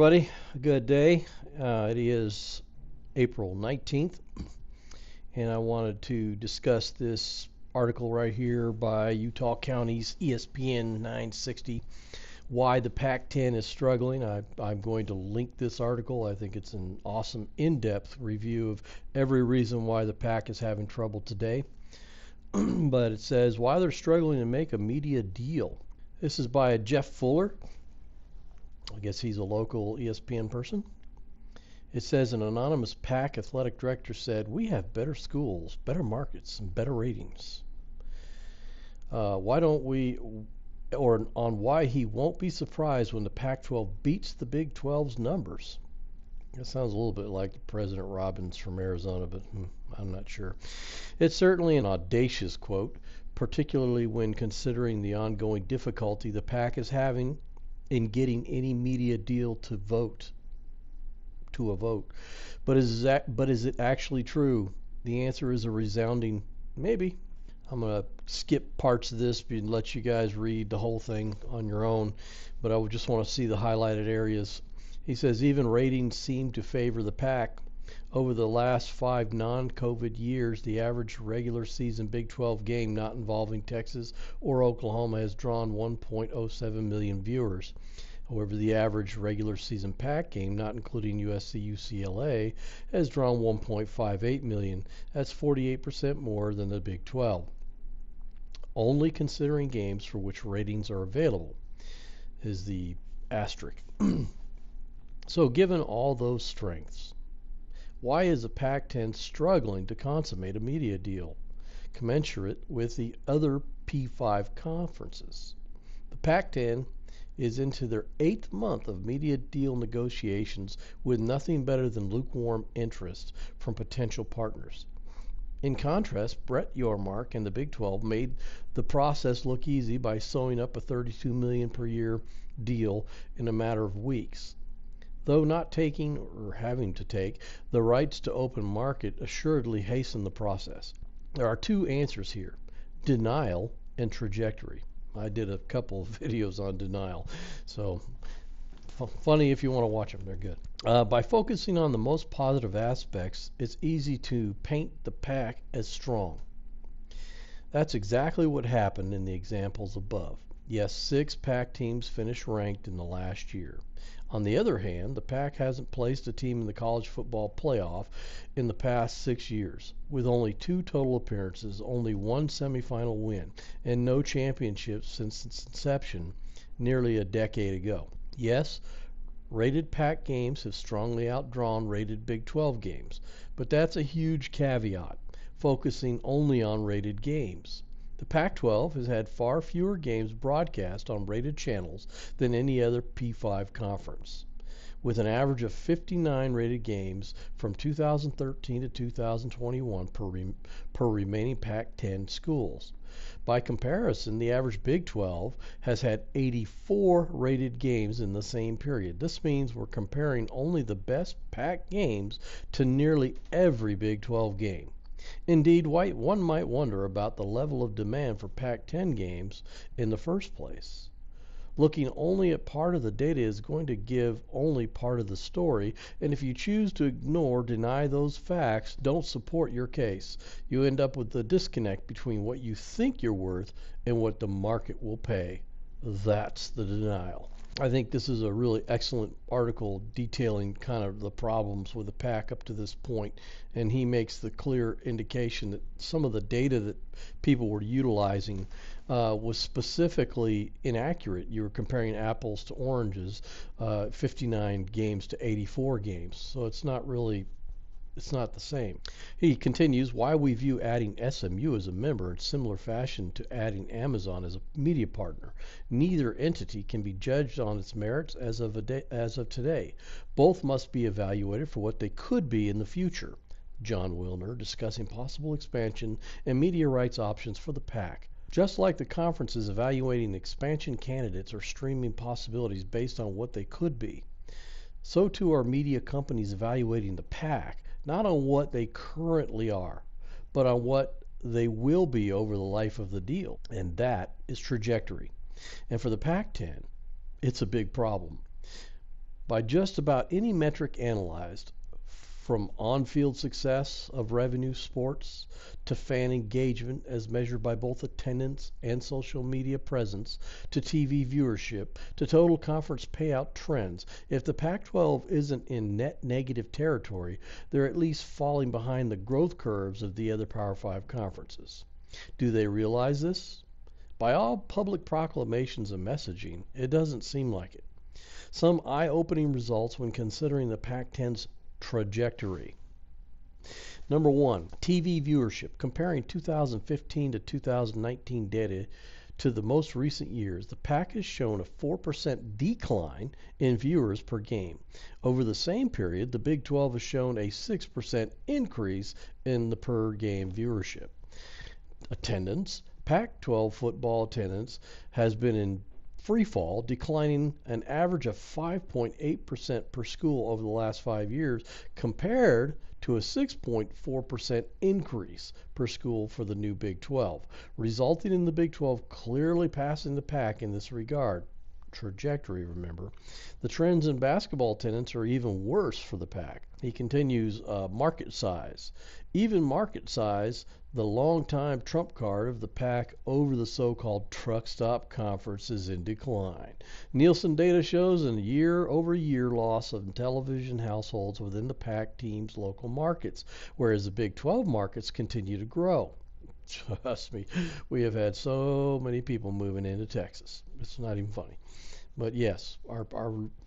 everybody. Good day. It is April 19th, and I wanted to discuss this article right here by Utah County's ESPN 960, Why the Pac-10 is Struggling. I'm going to link this article. I think it's an awesome in-depth review of every reason why the Pac is having trouble today. But it says, why they're struggling to make a media deal. This is by Jeff Fuller. I guess he's a local ESPN person. It says an anonymous PAC athletic director said, we have better schools, better markets, and better ratings. Why don't we, or on why he won't be surprised when the Pac-12 beats the Big 12's numbers. That sounds a little bit like President Robbins from Arizona, but I'm not sure. It's certainly an audacious quote, particularly when considering the ongoing difficulty the PAC is having in getting any media deal to a vote. But is it actually true? The answer is a resounding maybe. I'm going to skip parts of this and let you guys read the whole thing on your own, but I would just want to see the highlighted areas. He says even ratings seem to favor the PAC. Over the last 5 non-COVID years, the average regular season Big 12 game not involving Texas or Oklahoma has drawn 1.07 million viewers. However, the average regular season PAC game, not including USC-UCLA, has drawn 1.58 million. That's 48% more than the Big 12. Only considering games for which ratings are available is the asterisk. So given all those strengths, why is the Pac-10 struggling to consummate a media deal commensurate with the other P5 conferences? The Pac-10 is into their 8th month of media deal negotiations with nothing better than lukewarm interest from potential partners. In contrast, Brett Yormark and the Big 12 made the process look easy by sewing up a $32 million per year deal in a matter of weeks. Though not taking or having to take the rights to open market assuredly hasten the process. There are 2 answers here: denial and trajectory. I did a couple of videos on denial, so funny if you want to watch them, they're good. By focusing on the most positive aspects, it's easy to paint the PAC as strong. That's exactly what happened in the examples above. Yes, 6 PAC teams finished ranked in the last year. On the other hand, the PAC hasn't placed a team in the college football playoff in the past 6 years, with only 2 total appearances, only 1 semifinal win, and no championships since its inception nearly a decade ago. Yes, rated PAC games have strongly outdrawn rated Big 12 games, but that's a huge caveat, focusing only on rated games. The Pac-12 has had far fewer games broadcast on rated channels than any other P5 conference, with an average of 59 rated games from 2013 to 2021 per remaining Pac-10 schools. By comparison, the average Big 12 has had 84 rated games in the same period. This means we're comparing only the best Pac games to nearly every Big 12 game. Indeed, one might wonder about the level of demand for Pac-10 games in the first place. Looking only at part of the data is going to give only part of the story, and if you choose to ignore, deny those facts, don't support your case, you end up with the disconnect between what you think you're worth and what the market will pay. That's the denial. I think this is a really excellent article detailing kind of the problems with the PAC up to this point, and he makes the clear indication that some of the data that people were utilizing was specifically inaccurate. You were comparing apples to oranges, 59 games to 84 games, so it's not the same. He continues, why we view adding SMU as a member in similar fashion to adding Amazon as a media partner. Neither entity can be judged on its merits as of today. Both must be evaluated for what they could be in the future. John Wilner discussing possible expansion and media rights options for the PAC. Just like the conference is evaluating expansion candidates or streaming possibilities based on what they could be, so too are media companies evaluating the PAC, not on what they currently are, but on what they will be over the life of the deal, and that is trajectory. And for the Pac-10, it's a big problem. By just about any metric analyzed, from on-field success of revenue sports to fan engagement as measured by both attendance and social media presence to TV viewership to total conference payout trends, if the Pac-12 isn't in net negative territory, they're at least falling behind the growth curves of the other Power 5 conferences. Do they realize this? By all public proclamations and messaging, it doesn't seem like it. Some eye-opening results when considering the Pac-10's trajectory. Number one, TV viewership. Comparing 2015 to 2019 data to the most recent years, the PAC has shown a 4% decline in viewers per game. Over the same period, the Big 12 has shown a 6% increase in the per game viewership. Attendance. Pac-12 football attendance has been in free fall, declining an average of 5.8% per school over the last 5 years, compared to a 6.4% increase per school for the new Big 12, resulting in the Big 12 clearly passing the PAC in this regard. Trajectory, remember. The trends in basketball attendance are even worse for the PAC. He continues, market size. Even market size, the longtime trump card of the PAC over the so-called truck stop conference, is in decline. Nielsen data shows a year-over-year loss of television households within the PAC team's local markets, whereas the Big 12 markets continue to grow. Trust me, we have had so many people moving into Texas. It's not even funny. But yes, our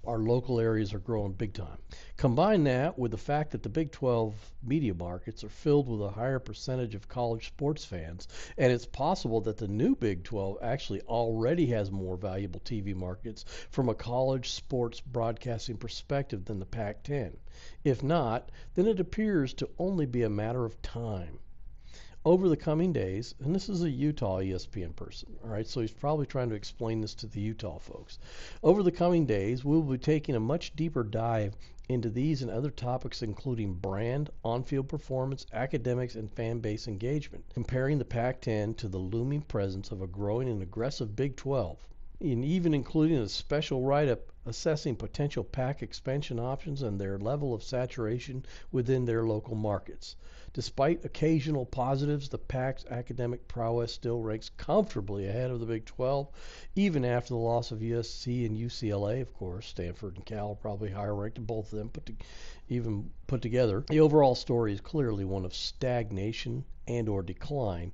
local areas are growing big time. Combine that with the fact that the Big 12 media markets are filled with a higher percentage of college sports fans, and it's possible that the new Big 12 actually already has more valuable TV markets from a college sports broadcasting perspective than the Pac-10. If not, then it appears to only be a matter of time. Over the coming days, and this is a Utah ESPN person, all right, so he's probably trying to explain this to the Utah folks. Over the coming days, we'll be taking a much deeper dive into these and other topics, including brand, on-field performance, academics, and fan base engagement, comparing the Pac-10 to the looming presence of a growing and aggressive Big 12, and even including a special write-up assessing potential PAC expansion options and their level of saturation within their local markets. Despite occasional positives, the PAC's academic prowess still ranks comfortably ahead of the Big 12, even after the loss of USC and UCLA, of course. Stanford and Cal are probably higher ranked than both of them even put together. The overall story is clearly one of stagnation and or decline,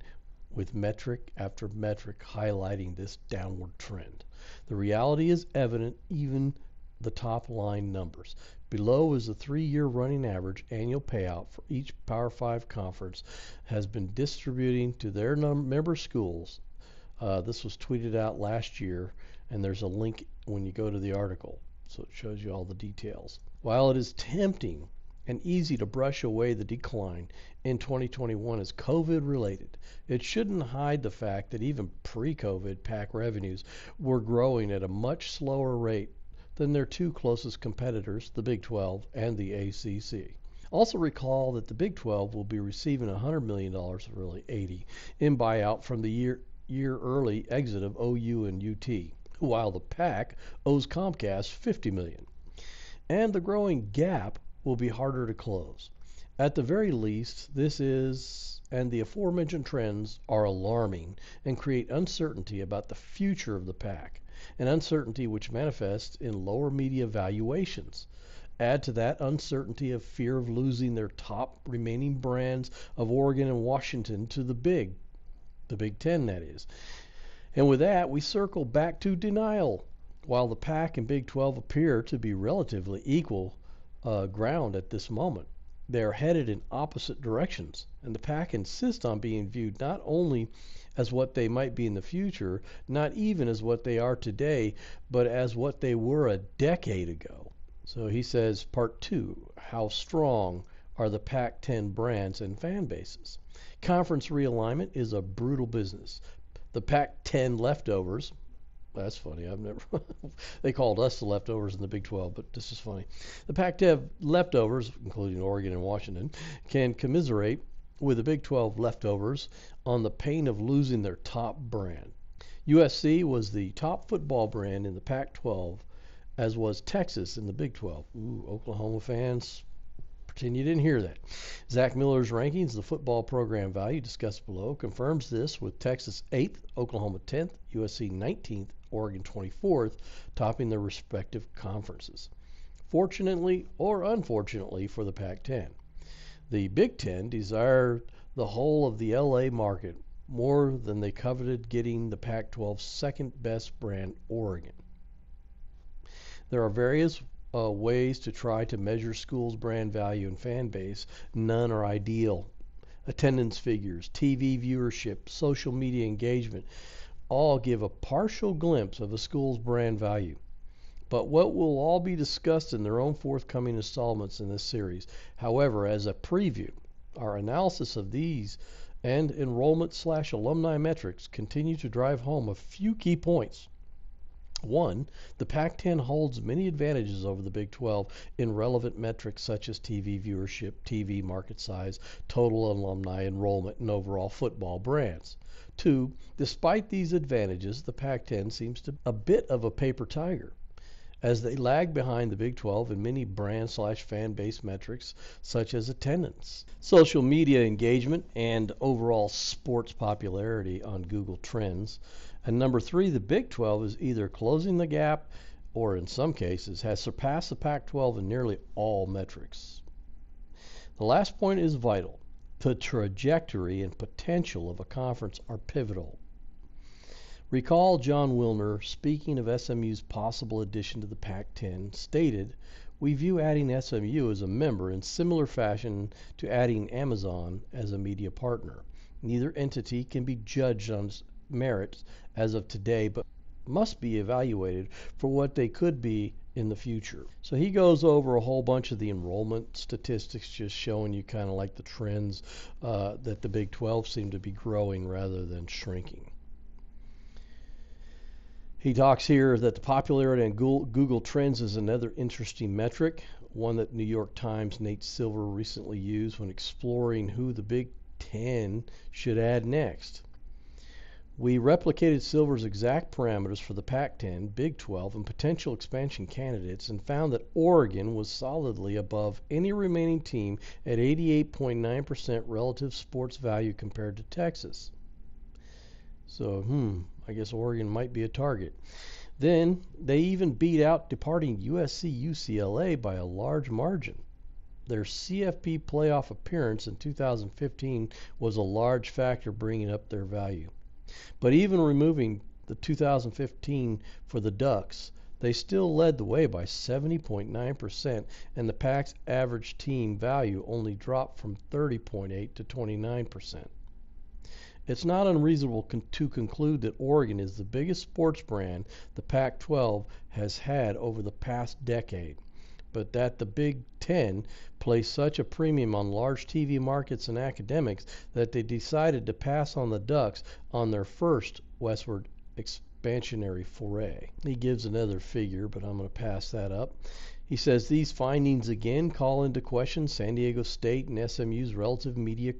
with metric after metric highlighting this downward trend. The reality is evident, even the top line numbers. Below is the 3-year running average annual payout for each Power 5 conference has been distributing to their member schools. This was tweeted out last year, and there's a link when you go to the article, so it shows you all the details. While it is tempting and easy to brush away the decline in 2021 as COVID related, it shouldn't hide the fact that even pre-COVID PAC revenues were growing at a much slower rate than their two closest competitors, the Big 12 and the ACC. Also recall that the Big 12 will be receiving $100 million, or really $80, in buyout from the year early exit of OU and UT, while the PAC owes Comcast $50 million. And the growing gap will be harder to close. At the very least, this is, and the aforementioned trends are alarming and create uncertainty about the future of the PAC, an uncertainty which manifests in lower media valuations. Add to that uncertainty of fear of losing their top remaining brands of Oregon and Washington to the Big 10, that is. And with that, we circle back to denial. While the PAC and Big 12 appear to be relatively equal ground at this moment, they are headed in opposite directions, and the PAC insists on being viewed not only as what they might be in the future, not even as what they are today, but as what they were a decade ago. So he says, part 2, how strong are the Pac-10 brands and fan bases? Conference realignment is a brutal business. The Pac-10 leftovers, that's funny, they called us the leftovers in the Big 12, but this is funny. The Pac-10 leftovers, including Oregon and Washington, can commiserate with the Big 12 leftovers on the pain of losing their top brand. USC was the top football brand in the Pac-12 as was Texas in the Big 12. Ooh, Oklahoma fans, pretend you didn't hear that. Zach Miller's rankings, the football program value discussed below, confirms this with Texas 8th, Oklahoma 10th, USC 19th, Oregon 24th, topping their respective conferences. Fortunately or unfortunately for the Pac-10, the Big Ten desired the whole of the LA market more than they coveted getting the Pac-12's second best brand, Oregon. There are various ways to try to measure schools' brand value and fan base. None are ideal. Attendance figures, TV viewership, social media engagement all give a partial glimpse of a school's brand value. But what will all be discussed in their own forthcoming installments in this series. However, as a preview, our analysis of these and enrollment/alumni metrics continue to drive home a few key points. One, the Pac-10 holds many advantages over the Big 12 in relevant metrics such as TV viewership, TV market size, total alumni enrollment, and overall football brands. Two, despite these advantages, the Pac-10 seems to be a bit of a paper tiger, as they lag behind the Big 12 in many brand/fan base metrics such as attendance, social media engagement, and overall sports popularity on Google Trends. And number three, the Big 12 is either closing the gap or in some cases has surpassed the Pac-12 in nearly all metrics. The last point is vital. The trajectory and potential of a conference are pivotal. Recall John Wilner, speaking of SMU's possible addition to the Pac-10, stated, "We view adding SMU as a member in similar fashion to adding Amazon as a media partner. Neither entity can be judged on merits as of today, but must be evaluated for what they could be in the future." So he goes over a whole bunch of the enrollment statistics, just showing you kind of like the trends that the Big 12 seem to be growing rather than shrinking. He talks here that the popularity on Google Trends is another interesting metric, one that New York Times' Nate Silver recently used when exploring who the Big 10 should add next. We replicated Silver's exact parameters for the Pac-10, Big 12, and potential expansion candidates and found that Oregon was solidly above any remaining team at 88.9% relative sports value compared to Texas. So, I guess Oregon might be a target. Then, they even beat out departing USC-UCLA by a large margin. Their CFP playoff appearance in 2015 was a large factor bringing up their value. But even removing the 2015 for the Ducks, they still led the way by 70.9%, and the Pac's average team value only dropped from 30.8 to 29%. It's not unreasonable to conclude that Oregon is the biggest sports brand the Pac-12 has had over the past decade, but that the Big Ten placed such a premium on large TV markets and academics that they decided to pass on the Ducks on their first westward expansionary foray. He gives another figure, but I'm going to pass that up. He says these findings again call into question San Diego State and SMU's relative media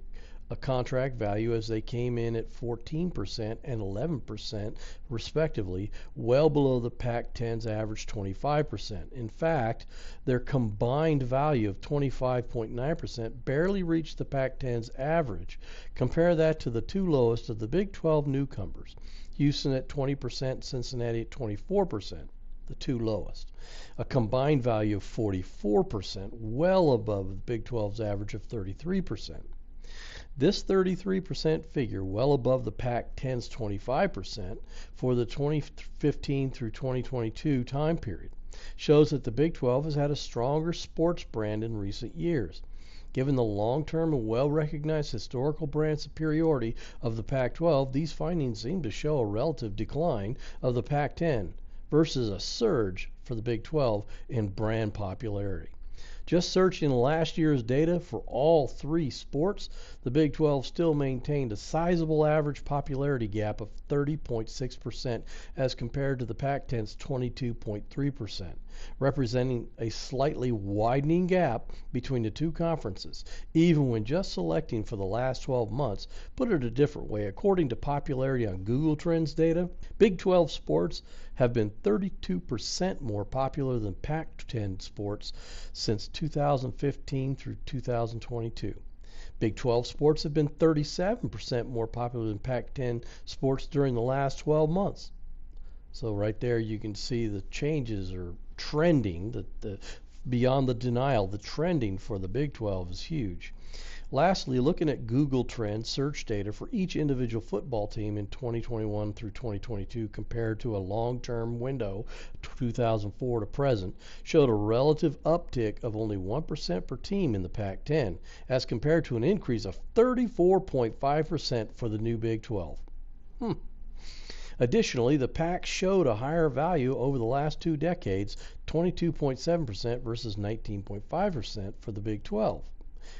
contract value, as they came in at 14% and 11% respectively, well below the Pac-10's average 25%. In fact, their combined value of 25.9% barely reached the Pac-10's average. Compare that to the two lowest of the Big 12 newcomers, Houston at 20%, Cincinnati at 24%. The two lowest. A combined value of 44%, well above the Big 12's average of 33%. This 33% figure, well above the Pac-10's 25% for the 2015 through 2022 time period, shows that the Big 12 has had a stronger sports brand in recent years. Given the long-term and well-recognized historical brand superiority of the Pac-12, these findings seem to show a relative decline of the Pac-10 versus a surge for the Big 12 in brand popularity. Just searching last year's data for all three sports, the Big 12 still maintained a sizable average popularity gap of 30.6% as compared to the Pac-10's 22.3%, representing a slightly widening gap between the two conferences, even when just selecting for the last 12 months. Put it a different way, according to popularity on Google Trends data, Big 12 sports have been 32% more popular than Pac-10 sports since 2015 through 2022. Big 12 sports have been 37% more popular than Pac-10 sports during the last 12 months. So right there you can see the changes are trending, the beyond the denial, the trending for the Big 12 is huge. Lastly, looking at Google Trends search data for each individual football team in 2021 through 2022 compared to a long-term window, 2004 to present, showed a relative uptick of only 1% per team in the Pac-10, as compared to an increase of 34.5% for the new Big 12. Additionally, the PAC showed a higher value over the last 2 decades, 22.7% versus 19.5% for the Big 12.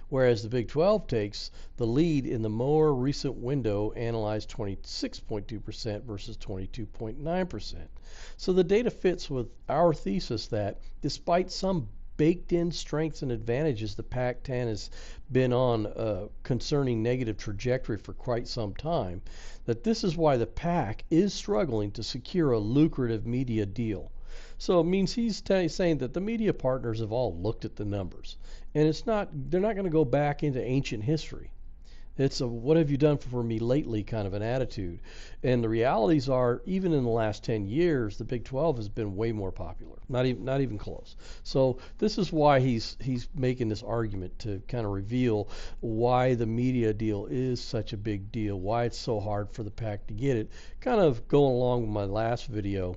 Whereas the Big 12 takes the lead in the more recent window, analyzed 26.2% versus 22.9%. So the data fits with our thesis that despite some baked-in strengths and advantages, the Pac-10 has been on a concerning negative trajectory for quite some time, that this is why the PAC is struggling to secure a lucrative media deal. So it means he's saying that the media partners have all looked at the numbers, and they're not going to go back into ancient history. It's a what have you done for me lately kind of an attitude. And the realities are, even in the last 10 years, the Big 12 has been way more popular. Not even close. So this is why he's making this argument to kind of reveal why the media deal is such a big deal, why it's so hard for the PAC to get it. Kind of going along with my last video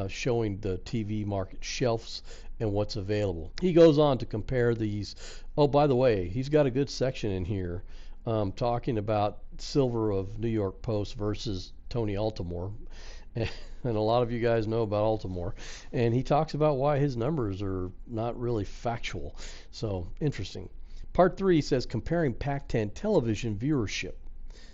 showing the TV market shelves and what's available. He goes on to compare these. Oh, by the way, he's got a good section in here talking about Silver of New York Post versus Tony Altimore. And a lot of you guys know about Altimore. And he talks about why his numbers are not really factual. So, interesting. Part 3 says comparing Pac-10 television viewership.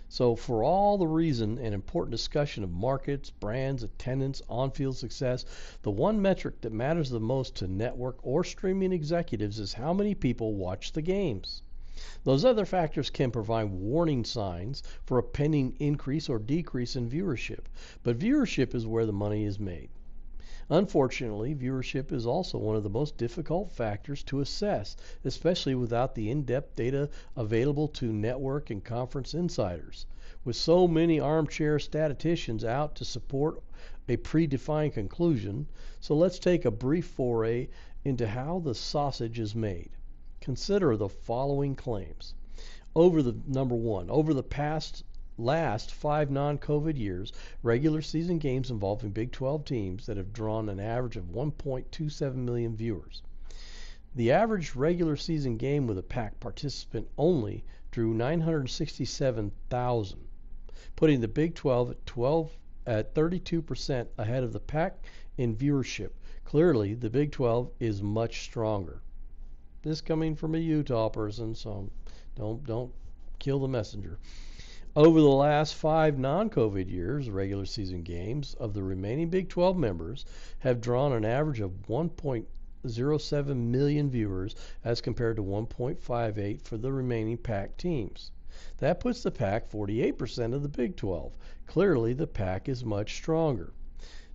So for all the reason and important discussion of markets, brands, attendance, on-field success, the one metric that matters the most to network or streaming executives is how many people watch the games. Those other factors can provide warning signs for a pending increase or decrease in viewership, but viewership is where the money is made. Unfortunately, viewership is also one of the most difficult factors to assess, especially without the in-depth data available to network and conference insiders. With so many armchair statisticians out to support a predefined conclusion, so let's take a brief foray into how the sausage is made. Consider the following claims. Number one, over the last 5 non-COVID years, regular season games involving Big 12 teams that have drawn an average of 1.27 million viewers. The average regular season game with a PAC participant only drew 967,000, putting the Big 12 at 32% ahead of the PAC in viewership. Clearly, the Big 12 is much stronger. This coming from a Utah person, so don't kill the messenger. Over the last 5 non-COVID years, regular season games of the remaining Big 12 members have drawn an average of 1.07 million viewers as compared to 1.58 for the remaining PAC teams. That puts the PAC 48% of the Big 12. Clearly, the PAC is much stronger.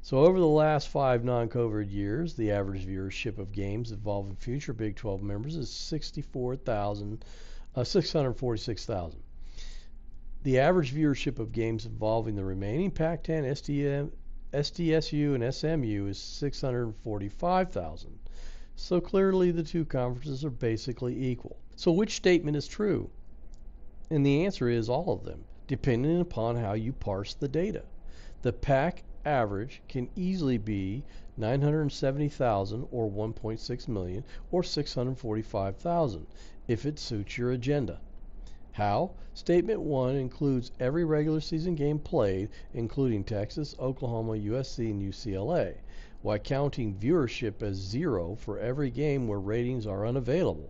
So over the last 5 non-COVID years, the average viewership of games involving future Big 12 members is 646,000. The average viewership of games involving the remaining Pac-10, SDSU, and SMU is 645,000. So clearly the two conferences are basically equal. So which statement is true? And the answer is all of them, depending upon how you parse the data. The PAC average can easily be 970,000 or 1.6 million or 645,000 if it suits your agenda. How? Statement 1 includes every regular season game played, including Texas, Oklahoma, USC, and UCLA, while counting viewership as 0 for every game where ratings are unavailable.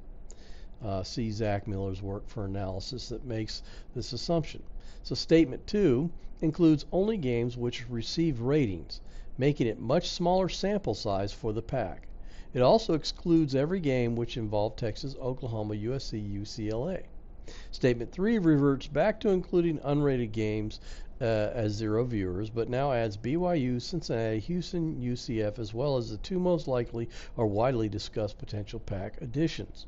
See Zach Miller's work for analysis that makes this assumption. So statement 2 includes only games which receive ratings, making it much smaller sample size for the PAC. It also excludes every game which involved Texas, Oklahoma, USC, UCLA. Statement 3 reverts back to including unrated games as 0 viewers, but now adds BYU, Cincinnati, Houston, UCF, as well as the 2 most likely or widely discussed potential PAC additions.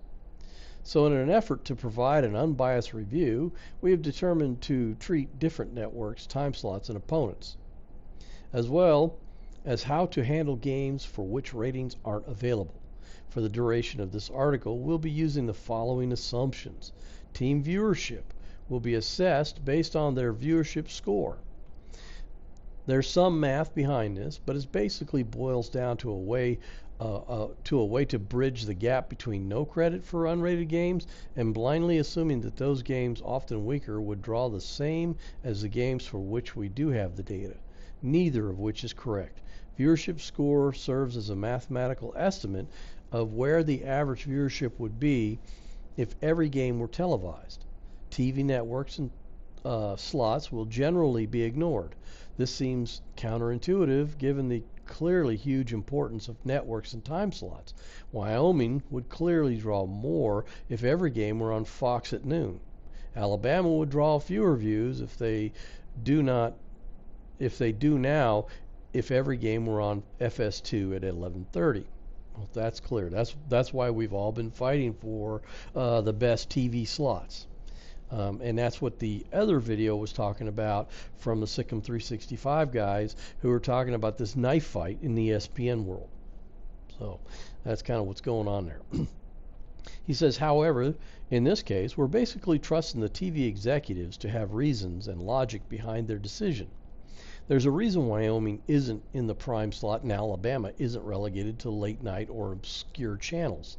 So in an effort to provide an unbiased review, we have determined to treat different networks, time slots, and opponents, as well as how to handle games for which ratings aren't available. For the duration of this article, we'll be using the following assumptions. Team viewership will be assessed based on their viewership score. There's some math behind this, but it basically boils down to a way to bridge the gap between no credit for unrated games and blindly assuming that those games, often weaker, would draw the same as the games for which we do have the data, neither of which is correct. Viewership score serves as a mathematical estimate of where the average viewership would be if every game were televised. TV networks and slots will generally be ignored. This seems counterintuitive given the clearly huge importance of networks and time slots. Wyoming would clearly draw more if every game were on Fox at noon. Alabama would draw fewer views if they do now if every game were on FS2 at 11:30. Well, that's clear. That's why we've all been fighting for the best TV slots. And that's what the other video was talking about from the Sikkim 365 guys who were talking about this knife fight in the ESPN world. So that's kind of what's going on there. He says, however, in this case, we're basically trusting the TV executives to have reasons and logic behind their decision. There's a reason Wyoming isn't in the prime slot and Alabama isn't relegated to late night or obscure channels.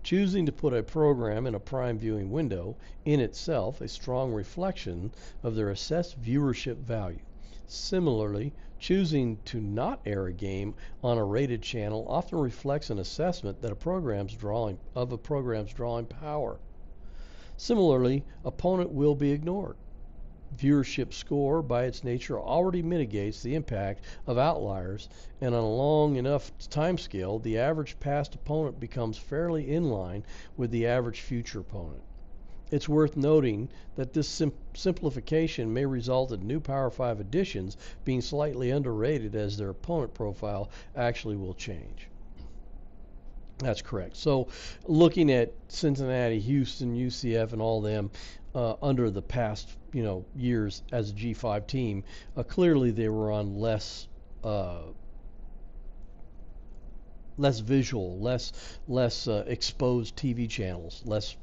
Choosing to put a program in a prime viewing window in itself a strong reflection of their assessed viewership value. Similarly, choosing to not air a game on a rated channel often reflects an assessment that a program's drawing power. Similarly, opponent will be ignored. Viewership score, by its nature, already mitigates the impact of outliers, and on a long enough time scale, the average past opponent becomes fairly in line with the average future opponent. It's worth noting that this simplification may result in new Power 5 additions being slightly underrated as their opponent profile actually will change. That's correct. So looking at Cincinnati, Houston, UCF, and all them under the past years as a G5 team, clearly they were on less visual, less exposed TV channels, less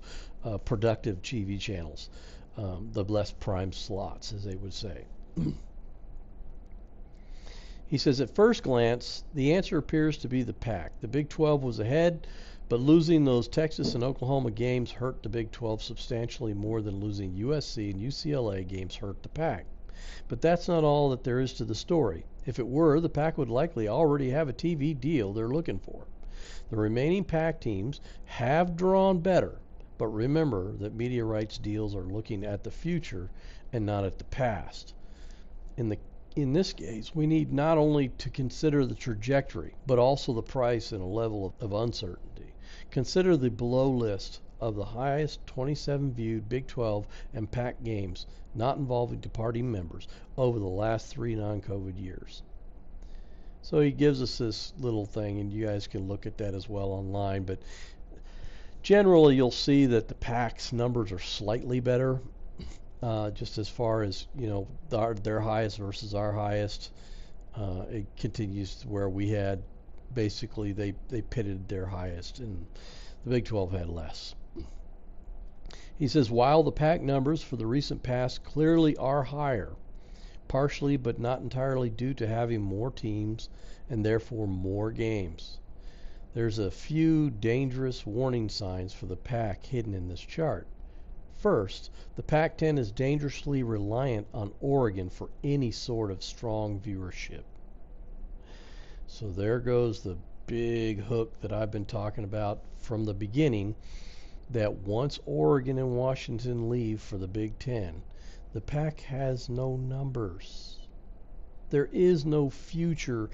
productive TV channels, the less prime slots, as they would say. He says, at first glance, the answer appears to be the PAC. The Big 12 was ahead, but losing those Texas and Oklahoma games hurt the Big 12 substantially more than losing USC and UCLA games hurt the PAC. But that's not all that there is to the story. If it were, the PAC would likely already have a TV deal they're looking for. The remaining PAC teams have drawn better, but remember that media rights deals are looking at the future and not at the past. In this case, we need not only to consider the trajectory, but also the price and a level of uncertainty. Consider the below list of the highest 27 viewed Big 12 and PAC games not involving departing members over the last 3 non-COVID years. So he gives us this little thing, and you guys can look at that as well online, but generally you'll see that the PAC's numbers are slightly better. Just as far as their highest versus our highest, it continues to where we had basically they pitted their highest and the Big 12 had less. He says, while the PAC numbers for the recent past clearly are higher, partially but not entirely due to having more teams and therefore more games, there's a few dangerous warning signs for the PAC hidden in this chart. First, the Pac-10 is dangerously reliant on Oregon for any sort of strong viewership. So there goes the big hook that I've been talking about from the beginning, that once Oregon and Washington leave for the Big Ten, the PAC has no numbers. There is no future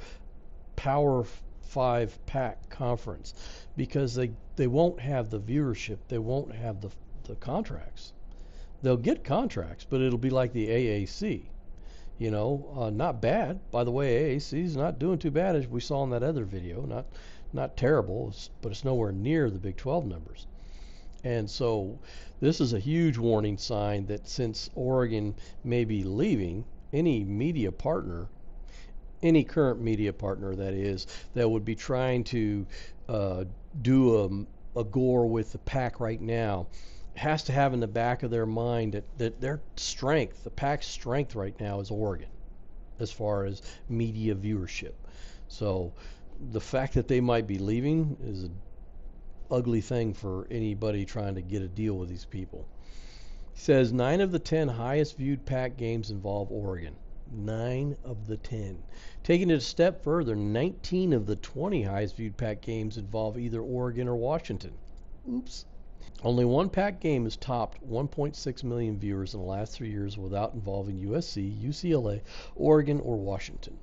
Power 5 PAC conference because they won't have the viewership, they won't have the contracts. They'll get contracts, but it'll be like the AAC. Not bad. By the way, AAC is not doing too bad, as we saw in that other video. Not terrible, but it's nowhere near the Big 12 numbers. And so this is a huge warning sign that since Oregon may be leaving, any media partner, any current media partner that is, that would be trying to do a gore with the PAC right now, has to have in the back of their mind that their strength, the PAC's strength right now, is Oregon as far as media viewership. So the fact that they might be leaving is an ugly thing for anybody trying to get a deal with these people. He says 9 of the 10 highest viewed PAC games involve Oregon. 9 of the 10. Taking it a step further, 19 of the 20 highest viewed PAC games involve either Oregon or Washington. Oops. Only one PAC game has topped 1.6 million viewers in the last 3 years without involving USC, UCLA, Oregon, or Washington.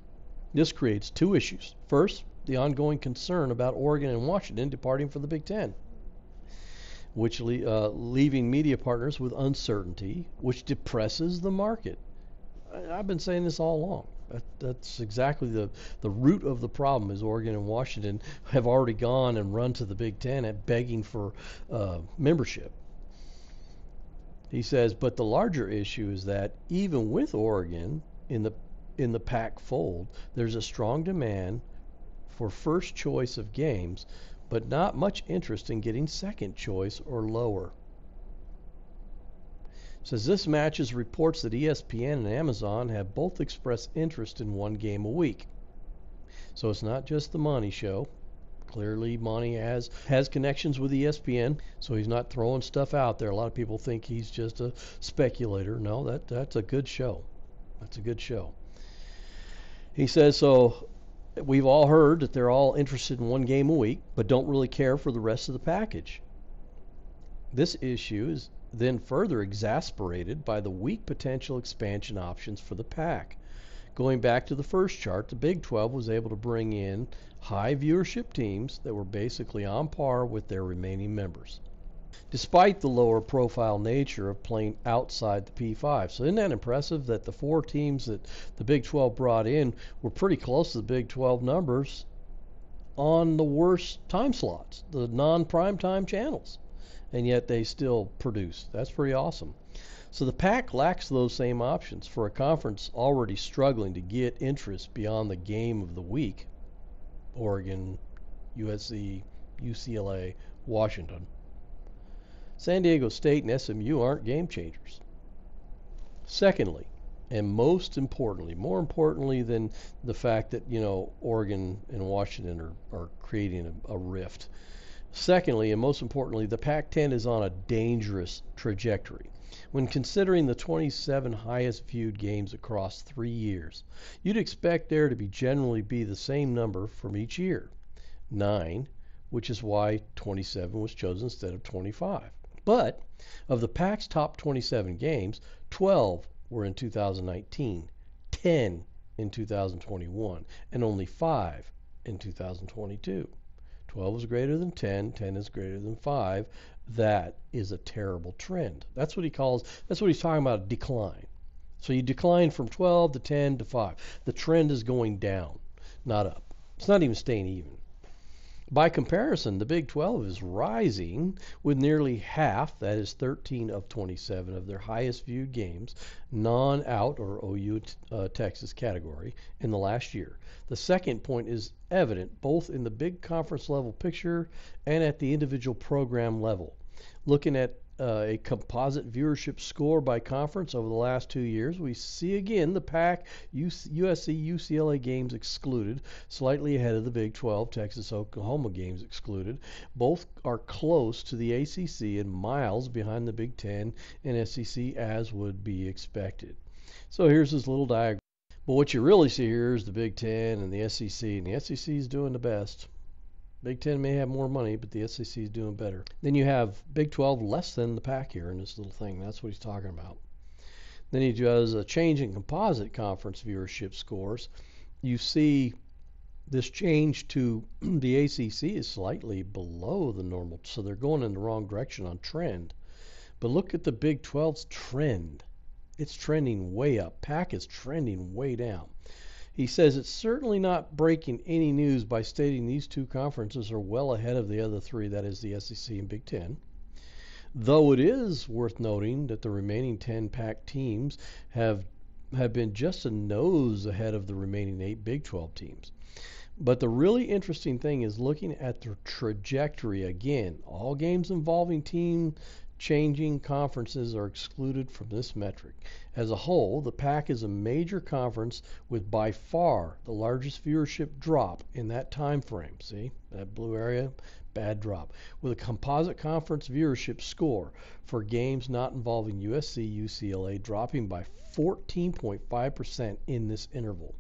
This creates two issues. First, the ongoing concern about Oregon and Washington departing for the Big Ten, which leaving media partners with uncertainty, which depresses the market. I've been saying this all along. That's exactly the root of the problem. Is Oregon and Washington have already gone and run to the Big Ten at begging for membership. He says, but the larger issue is that even with Oregon in the PAC fold, there's a strong demand for first choice of games, but not much interest in getting second choice or lower. Says this matches reports that ESPN and Amazon have both expressed interest in one game a week. So it's not just the Monty show. Clearly Monty has connections with ESPN, so he's not throwing stuff out there. A lot of people think he's just a speculator. No, that's a good show. That's a good show. He says, so we've all heard that they're all interested in one game a week, but don't really care for the rest of the package. This issue is then further exasperated by the weak potential expansion options for the PAC. Going back to the first chart, the Big 12 was able to bring in high viewership teams that were basically on par with their remaining members, despite the lower profile nature of playing outside the P5. So isn't that impressive that the 4 teams that the Big 12 brought in were pretty close to the Big 12 numbers on the worst time slots, the non-prime time channels, and yet they still produce. That's pretty awesome. So the PAC lacks those same options for a conference already struggling to get interest beyond the game of the week. Oregon, USC, UCLA, Washington. San Diego State and SMU aren't game changers. Secondly, and most importantly, more importantly than the fact that, Oregon and Washington are creating a rift. Secondly, and most importantly, the Pac-10 is on a dangerous trajectory. When considering the 27 highest viewed games across 3 years, you'd expect there to generally be the same number from each year, 9, which is why 27 was chosen instead of 25. But of the PAC's top 27 games, 12 were in 2019, 10 in 2021, and only 5 in 2022. 12 is greater than 10, 10 is greater than 5. That is a terrible trend. That's what he's talking about, a decline. So you decline from 12 to 10 to 5. The trend is going down, not up. It's not even staying even. By comparison, the Big 12 is rising with nearly half, that is 13 of 27 of their highest viewed games, non-out or OU Texas category in the last year. The second point is evident both in the big conference level picture and at the individual program level. Looking at a composite viewership score by conference over the last 2 years, we see again the PAC, USC, UCLA games excluded, slightly ahead of the Big 12, Texas, Oklahoma games excluded. Both are close to the ACC and miles behind the Big 10 and SEC, as would be expected. So here's this little diagram. But what you really see here is the Big Ten and the SEC, and the SEC is doing the best. Big Ten may have more money, but the SEC is doing better. Then you have Big 12 less than the PAC here in this little thing. That's what he's talking about. Then he does a change in composite conference viewership scores. You see this change to the ACC is slightly below the normal, so they're going in the wrong direction on trend. But look at the Big 12's trend. It's trending way up. PAC is trending way down. He says it's certainly not breaking any news by stating these two conferences are well ahead of the other three, that is the SEC and Big Ten. Though it is worth noting that the remaining 10 PAC teams have been just a nose ahead of the remaining 8 Big 12 teams. But the really interesting thing is looking at the trajectory again. All games involving team changing conferences are excluded from this metric. As a whole, the PAC is a major conference with by far the largest viewership drop in that time frame. See, that blue area, bad drop. With a composite conference viewership score for games not involving USC, UCLA dropping by 14.5% in this interval.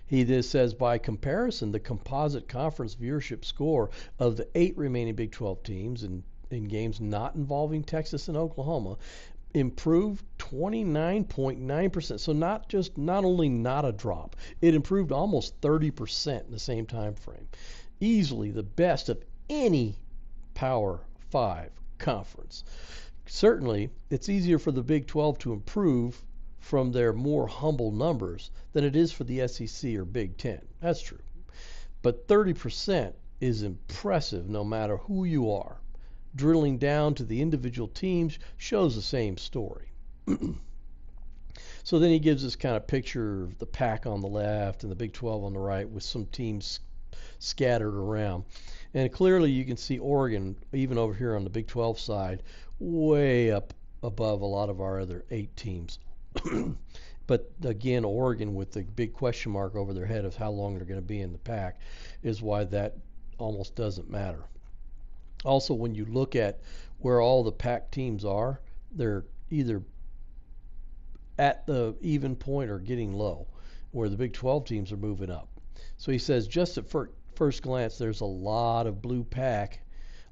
He then says, by comparison, the composite conference viewership score of the 8 remaining Big 12 teams in games not involving Texas and Oklahoma improved 29.9%. So not only not a drop, it improved almost 30% in the same time frame. Easily the best of any Power 5 conference. Certainly, it's easier for the Big 12 to improve from their more humble numbers than it is for the SEC or Big 10. That's true. But 30% is impressive no matter who you are. Drilling down to the individual teams shows the same story. So then he gives this kind of picture of the PAC on the left and the Big 12 on the right with some teams scattered around. And clearly you can see Oregon, even over here on the Big 12 side, way up above a lot of our other 8 teams. But again, Oregon with the big question mark over their head of how long they're going to be in the PAC is why that almost doesn't matter. Also, when you look at where all the PAC teams are, they're either at the even point or getting low, where the Big 12 teams are moving up. So he says just at first glance, there's a lot of blue PAC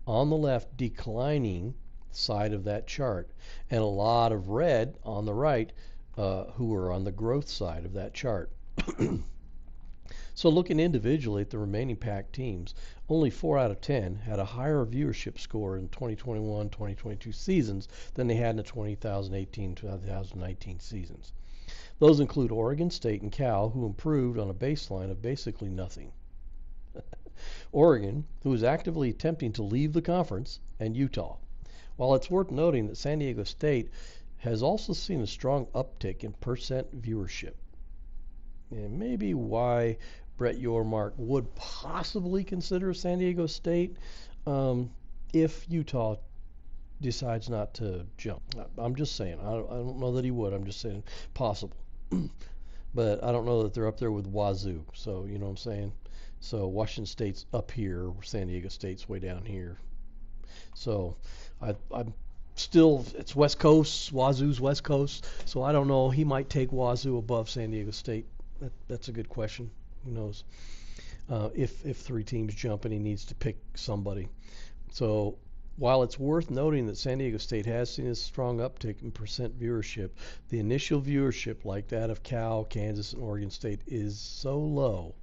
on the left declining side of that chart, and a lot of red on the right who are on the growth side of that chart. So looking individually at the remaining PAC teams, only 4 out of 10 had a higher viewership score in 2021-2022 seasons than they had in the 2018-2019 seasons. Those include Oregon State and Cal, who improved on a baseline of basically nothing. Oregon, who is actively attempting to leave the conference, and Utah. While it's worth noting that San Diego State has also seen a strong uptick in percent viewership. And maybe why Brett Yormark would possibly consider San Diego State if Utah decides not to jump. I'm just saying. I don't know that he would. I'm just saying possible. But I don't know that they're up there with Wazoo. So, you know what I'm saying? So Washington State's up here. San Diego State's way down here. So I'm still, it's West Coast. Wazoo's West Coast. So I don't know. He might take Wazoo above San Diego State. That's a good question. Who knows? If 3 teams jump and he needs to pick somebody. So while it's worth noting that San Diego State has seen a strong uptick in percent viewership, the initial viewership, like that of Cal, Kansas, and Oregon State, is so low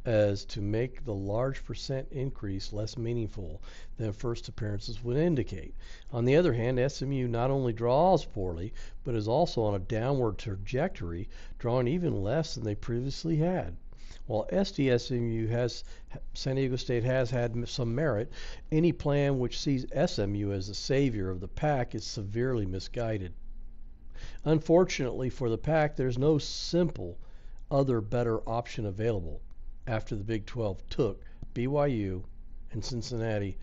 as to make the large percent increase less meaningful than first appearances would indicate. On the other hand, SMU not only draws poorly, but is also on a downward trajectory, drawing even less than they previously had. While San Diego State has had some merit, any plan which sees SMU as the savior of the PAC is severely misguided. Unfortunately for the PAC, there's no simple other better option available after the Big 12 took BYU and Cincinnati,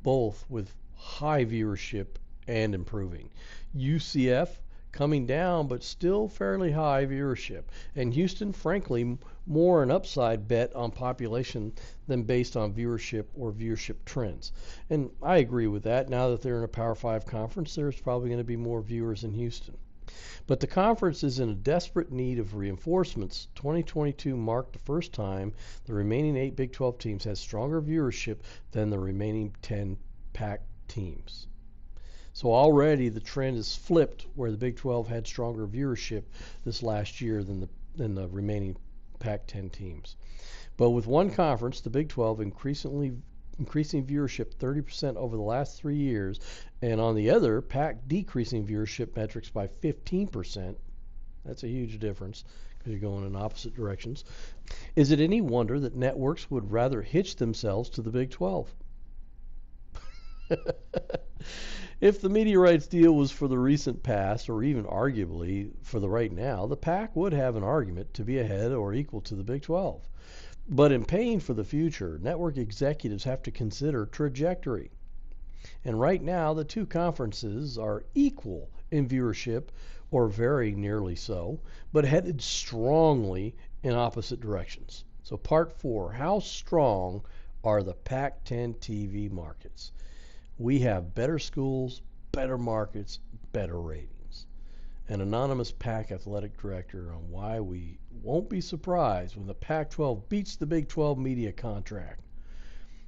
both with high viewership and improving. UCF coming down, but still fairly high viewership. And Houston, frankly, more an upside bet on population than based on viewership or viewership trends. And I agree with that. Now that they're in a Power 5 conference, there's probably going to be more viewers in Houston. But the conference is in a desperate need of reinforcements. 2022 marked the first time the remaining 8 Big 12 teams had stronger viewership than the remaining 10 PAC teams. So already the trend is flipped, where the Big 12 had stronger viewership this last year than the remaining Pac-10 teams. But with one conference, the Big 12, increasing viewership 30% over the last 3 years, and on the other, PAC decreasing viewership metrics by 15%. That's a huge difference because you're going in opposite directions. Is it any wonder that networks would rather hitch themselves to the Big 12? If the media rights deal was for the recent past, or even arguably for the right now, the PAC would have an argument to be ahead or equal to the Big 12. But in paying for the future, network executives have to consider trajectory. And right now, the two conferences are equal in viewership, or very nearly so, but headed strongly in opposite directions. So part 4, how strong are the Pac-10 TV markets? We have better schools, better markets, better ratings. An anonymous PAC athletic director on why we won't be surprised when the Pac-12 beats the Big 12 media contract.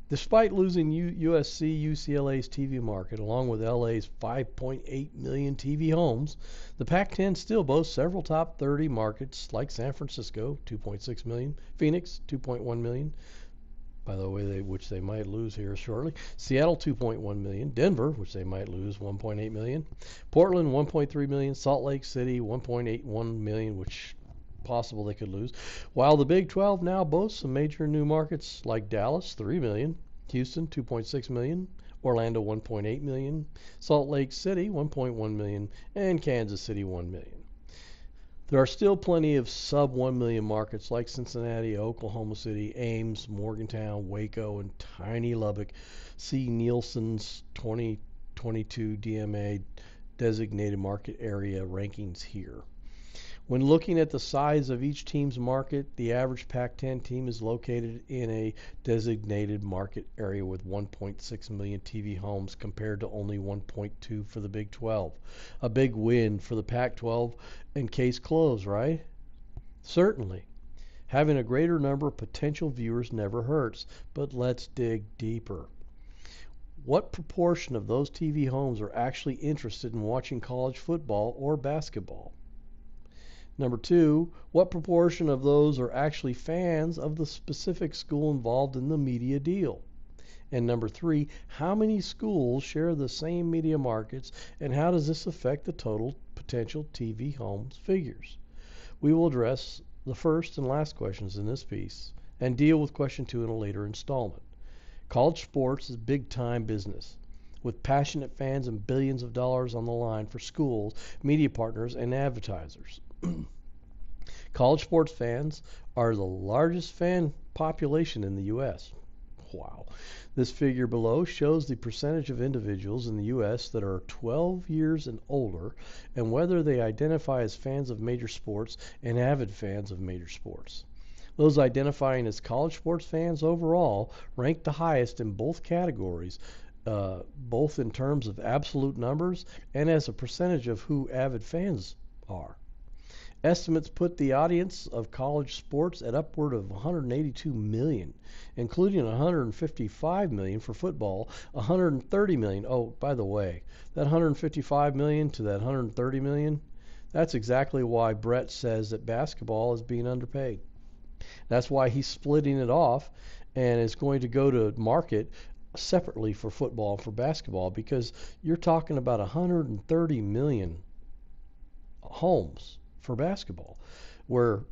Despite losing USC, UCLA's TV market, along with LA's 5.8 million TV homes, the Pac-10 still boasts several top 30 markets like San Francisco, 2.6 million, Phoenix, 2.1 million, by the way, which they might lose here shortly. Seattle, 2.1 million. Denver, which they might lose, 1.8 million. Portland, 1.3 million. Salt Lake City, 1.81 million, which possible they could lose. While the Big 12 now boasts some major new markets like Dallas, 3 million. Houston, 2.6 million. Orlando, 1.8 million. Salt Lake City, 1.1 million. And Kansas City, 1 million. There are still plenty of sub-1 million markets like Cincinnati, Oklahoma City, Ames, Morgantown, Waco, and tiny Lubbock. See Nielsen's 2022 DMA designated market area rankings here. When looking at the size of each team's market, the average Pac-10 team is located in a designated market area with 1.6 million TV homes compared to only 1.2 for the Big 12. A big win for the Pac-12 and case closed, right? Certainly. Having a greater number of potential viewers never hurts, but let's dig deeper. What proportion of those TV homes are actually interested in watching college football or basketball? Number 2, what proportion of those are actually fans of the specific school involved in the media deal? And number 3, how many schools share the same media markets, and how does this affect the total potential TV homes figures? We will address the first and last questions in this piece and deal with question 2 in a later installment. College sports is big-time business, with passionate fans and billions of dollars on the line for schools, media partners, and advertisers. College sports fans are the largest fan population in the U.S. Wow. This figure below shows the percentage of individuals in the U.S. that are 12 years and older, and whether they identify as fans of major sports and avid fans of major sports. Those identifying as college sports fans overall rank the highest in both categories, both in terms of absolute numbers and as a percentage of who avid fans are. Estimates put the audience of college sports at upward of 182 million, including 155 million for football, 130 million. Oh, by the way, that 155 million to that 130 million, that's exactly why Brett says that basketball is being underpaid. That's why he's splitting it off and is going to go to market separately for football and for basketball, because you're talking about 130 million homes for basketball, where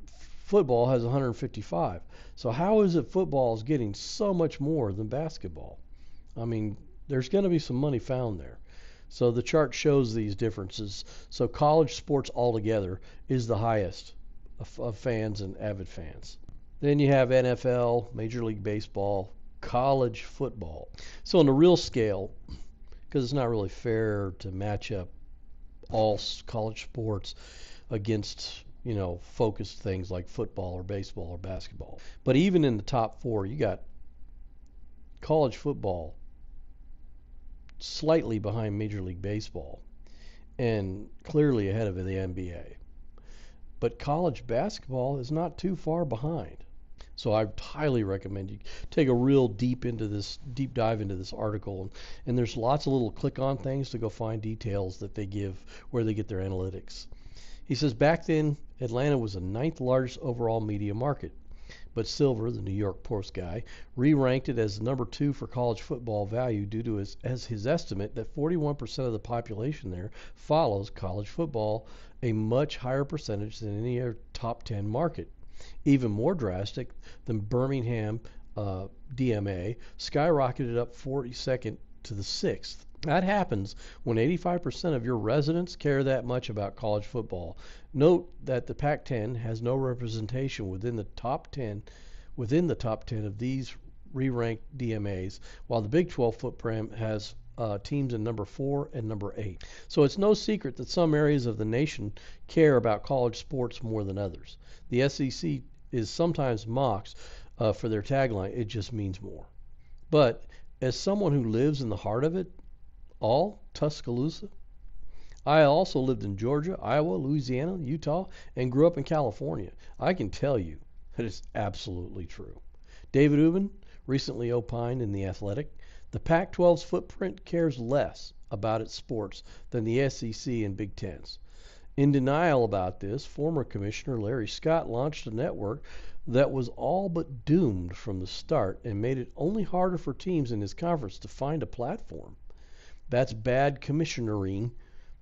football has 155. So how is it football is getting so much more than basketball? I mean, there's going to be some money found there. So the chart shows these differences. So college sports altogether is the highest of fans and avid fans. Then you have NFL, Major League Baseball, college football. So on the real scale, because it's not really fair to match up all college sports against, focused things like football or baseball or basketball. But even in the top 4, you got college football slightly behind Major League Baseball. and clearly ahead of the NBA. But college basketball is not too far behind. So I highly recommend you take a real deep dive into this article, and there's lots of little click on things to go find details that they give where they get their analytics. He says back then Atlanta was the ninth largest overall media market, but Silver, the New York Post guy, re-ranked it as number 2 for college football value due to his estimate that 41% of the population there follows college football, a much higher percentage than any other top 10 market. Even more drastic, the Birmingham DMA skyrocketed up 42nd to the 6th. That happens when 85% of your residents care that much about college football. Note that the Pac-10 has no representation within the top 10 of these re-ranked DMAs, while the Big 12 footprint has teams in number 4 and number 8. So it's no secret that some areas of the nation care about college sports more than others. The SEC is sometimes mocked for their tagline, "It just means more." But as someone who lives in the heart of it all, Tuscaloosa, I also lived in Georgia, Iowa, Louisiana, Utah, and grew up in California. I can tell you that it's absolutely true. David Ubben recently opined in The Athletic, the Pac-12's footprint cares less about its sports than the SEC and Big Tens. In denial about this, former Commissioner Larry Scott launched a network that was all but doomed from the start and made it only harder for teams in his conference to find a platform. That's bad commissionering.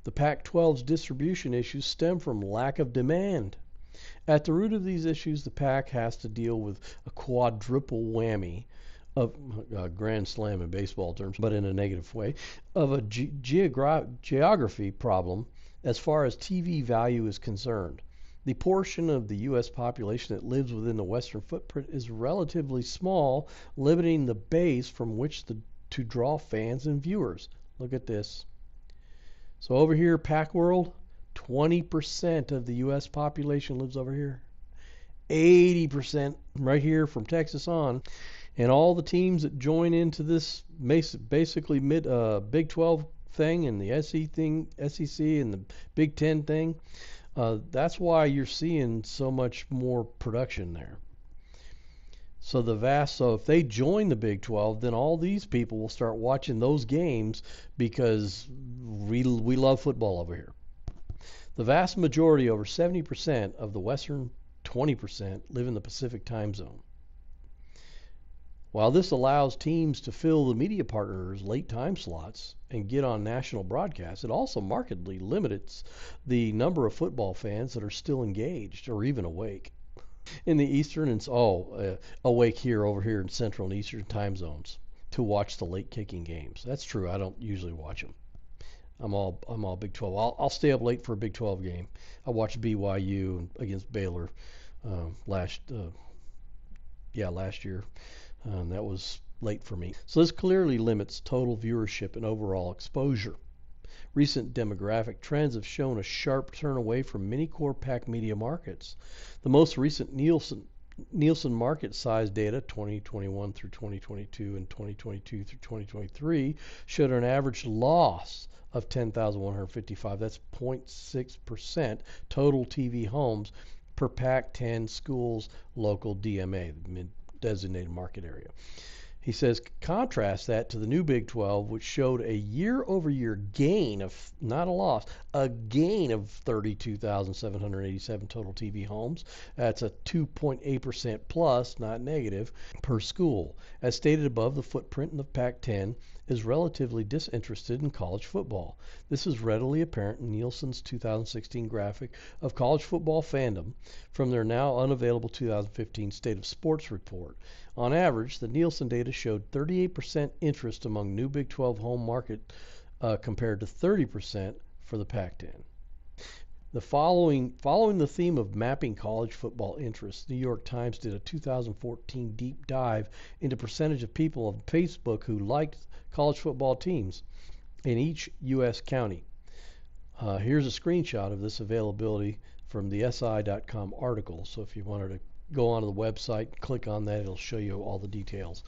The Pac-12's distribution issues stem from lack of demand. At the root of these issues, the PAC has to deal with a quadruple whammy of grand slam in baseball terms, but in a negative way, of a geography problem as far as TV value is concerned. The portion of the U.S. population that lives within the western footprint is relatively small, limiting the base from which to draw fans and viewers. Look at this. So over here, PAC world, 20% of the U.S. population lives over here. 80% right here from Texas on. And all the teams that join into this basically Big 12 thing and the SEC and the Big 10 thing, that's why you're seeing so much more production there. So if they join the Big 12, then all these people will start watching those games because we love football over here. The vast majority, over 70% of the western 20%, live in the Pacific time zone. While this allows teams to fill the media partners' late time slots and get on national broadcasts, it also markedly limits the number of football fans that are still engaged or even awake. In the Eastern and awake over here in Central and Eastern time zones to watch the late kicking games. That's true. I don't usually watch them. I'm all Big 12. I'll stay up late for a Big 12 game. I watched BYU against Baylor last year. That was late for me. So this clearly limits total viewership and overall exposure. Recent demographic trends have shown a sharp turn away from many core PAC media markets. The most recent Nielsen market size data, 2021 through 2022 and 2022 through 2023, showed an average loss of 10,155. That's 0.6% total TV homes per Pac-10 schools local DMA, designated market area. He says, contrast that to the new Big 12, which showed a year-over-year gain of, not a loss, a gain of 32,787 total TV homes. That's a 2.8% plus, not negative, per school. As stated above, the footprint in the Pac-10 is relatively disinterested in college football. This is readily apparent in Nielsen's 2016 graphic of college football fandom from their now unavailable 2015 State of Sports report. On average, the Nielsen data showed 38% interest among new Big 12 home market compared to 30% for the Pac-10. Following the theme of mapping college football interests, the New York Times did a 2014 deep dive into percentage of people on Facebook who liked college football teams in each U.S. county. Here's a screenshot of this availability from the SI.com article. So if you wanted to go onto the website, click on that, it'll show you all the details.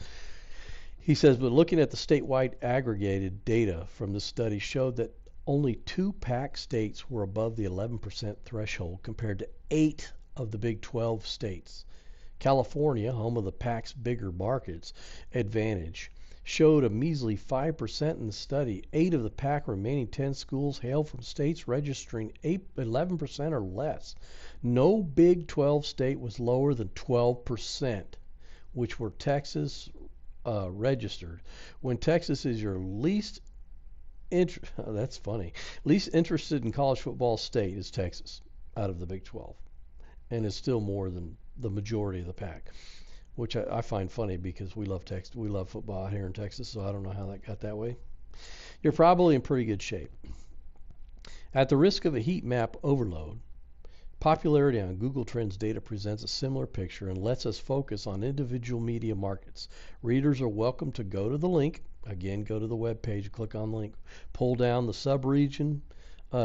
He says, but looking at the statewide aggregated data from the study showed that Only 2 PAC states were above the 11% threshold compared to 8 of the Big 12 states. California, home of the PAC's bigger markets advantage, showed a measly 5% in the study. 8 of the PAC remaining 10 schools hail from states registering 11% or less. No Big 12 state was lower than 12%, which were Texas registered. When Texas is your that's funny, least interested in college football state is Texas out of the Big 12, and is still more than the majority of the PAC, which I find funny because we love Texas, we love football here in Texas, so I don't know how that got that way. You're probably in pretty good shape. At the risk of a heat map overload, popularity on Google Trends data presents a similar picture and lets us focus on individual media markets. Readers are welcome to go to the link. Again, go to the web page, click on the link, pull down the sub-region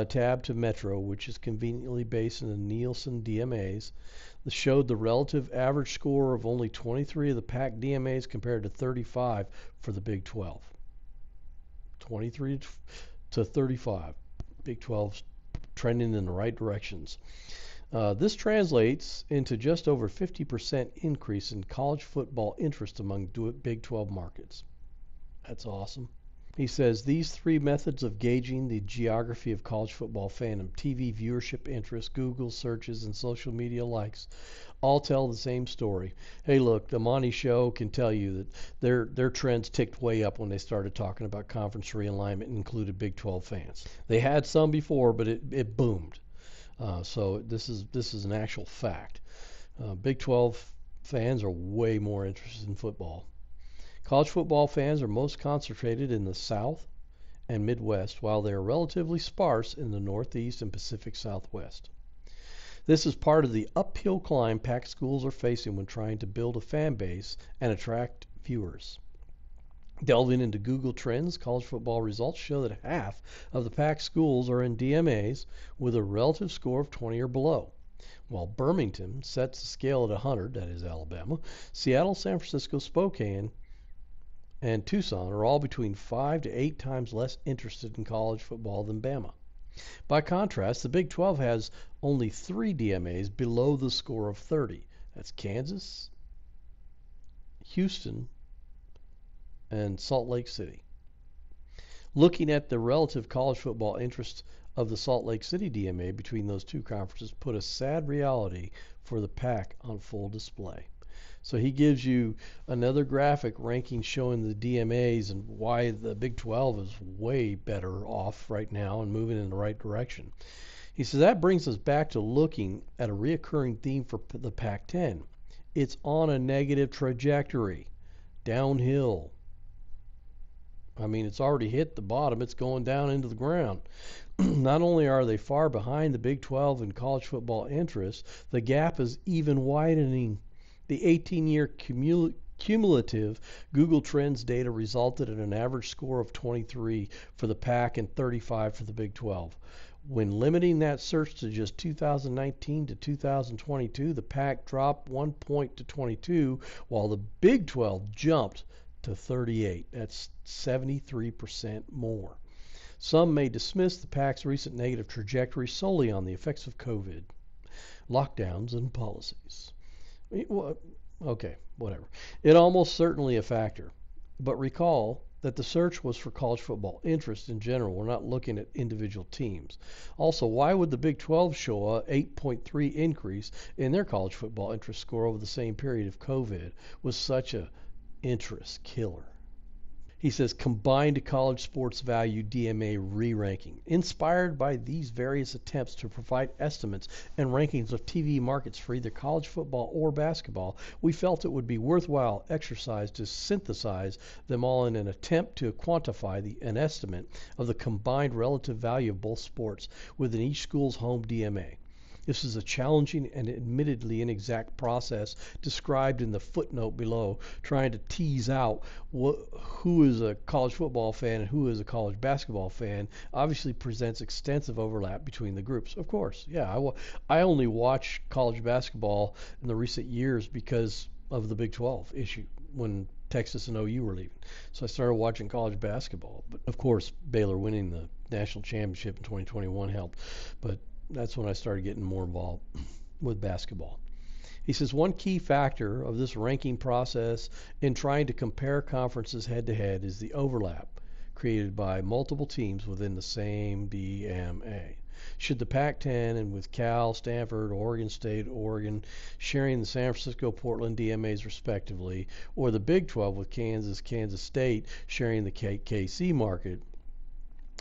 tab to Metro, which is conveniently based in the Nielsen DMAs. That showed the relative average score of only 23 of the PAC DMAs compared to 35 for the Big 12. 23 to 35. Big 12's trending in the right directions. This translates into just over 50% increase in college football interest among Big 12 markets. That's awesome. He says these 3 methods of gauging the geography of college football fandom, TV viewership interest, Google searches, and social media likes, all tell the same story. Hey, look, the Monty Show can tell you that their trends ticked way up when they started talking about conference realignment and included Big 12 fans. They had some before, but it boomed. So this is an actual fact. Big 12 fans are way more interested in football. College football fans are most concentrated in the South and Midwest, while they are relatively sparse in the Northeast and Pacific Southwest. This is part of the uphill climb PAC schools are facing when trying to build a fan base and attract viewers. Delving into Google Trends, college football results show that half of the PAC schools are in DMAs with a relative score of 20 or below. While Birmingham sets the scale at 100, that is Alabama, Seattle, San Francisco, Spokane, and Tucson are all between 5 to 8 times less interested in college football than Bama. By contrast, the Big 12 has only 3 DMAs below the score of 30. That's Kansas, Houston, and Salt Lake City. Looking at the relative college football interest of the Salt Lake City DMA between those 2 conferences put a sad reality for the PAC on full display. So he gives you another graphic ranking showing the DMAs and why the Big 12 is way better off right now and moving in the right direction. He says that brings us back to looking at a reoccurring theme for the Pac-10. It's on a negative trajectory, downhill. I mean, it's already hit the bottom. It's going down into the ground. Not only are they far behind the Big 12 in college football interest, the gap is even widening. The 18-year cumulative Google Trends data resulted in an average score of 23 for the PAC and 35 for the Big 12. When limiting that search to just 2019 to 2022, the PAC dropped 1 point to 22, while the Big 12 jumped to 38. That's 73% more. Some may dismiss the PAC's recent negative trajectory solely on the effects of COVID, lockdowns, and policies. Okay, whatever. It almost certainly a factor. But recall that the search was for college football interest in general. We're not looking at individual teams. Also, why would the Big 12 show a 8.3 increase in their college football interest score over the same period of COVID with such a interest killer? He says combined college sports value DMA re-ranking. Inspired by these various attempts to provide estimates and rankings of TV markets for either college football or basketball, we felt it would be worthwhile exercise to synthesize them all in an attempt to quantify an estimate of the combined relative value of both sports within each school's home DMA. This is a challenging and admittedly inexact process described in the footnote below, trying to tease out who is a college football fan and who is a college basketball fan. Obviously presents extensive overlap between the groups. Of course, yeah, I only watch college basketball in the recent years because of the Big 12 issue when Texas and OU were leaving. So I started watching college basketball. But of course, Baylor winning the national championship in 2021 helped. But that's when I started getting more involved with basketball. He says one key factor of this ranking process in trying to compare conferences head to head is the overlap created by multiple teams within the same DMA. Should the Pac-10 and with Cal, Stanford, Oregon State, Oregon sharing the San Francisco, Portland DMAs respectively, or the Big 12 with Kansas, Kansas State sharing the KC market,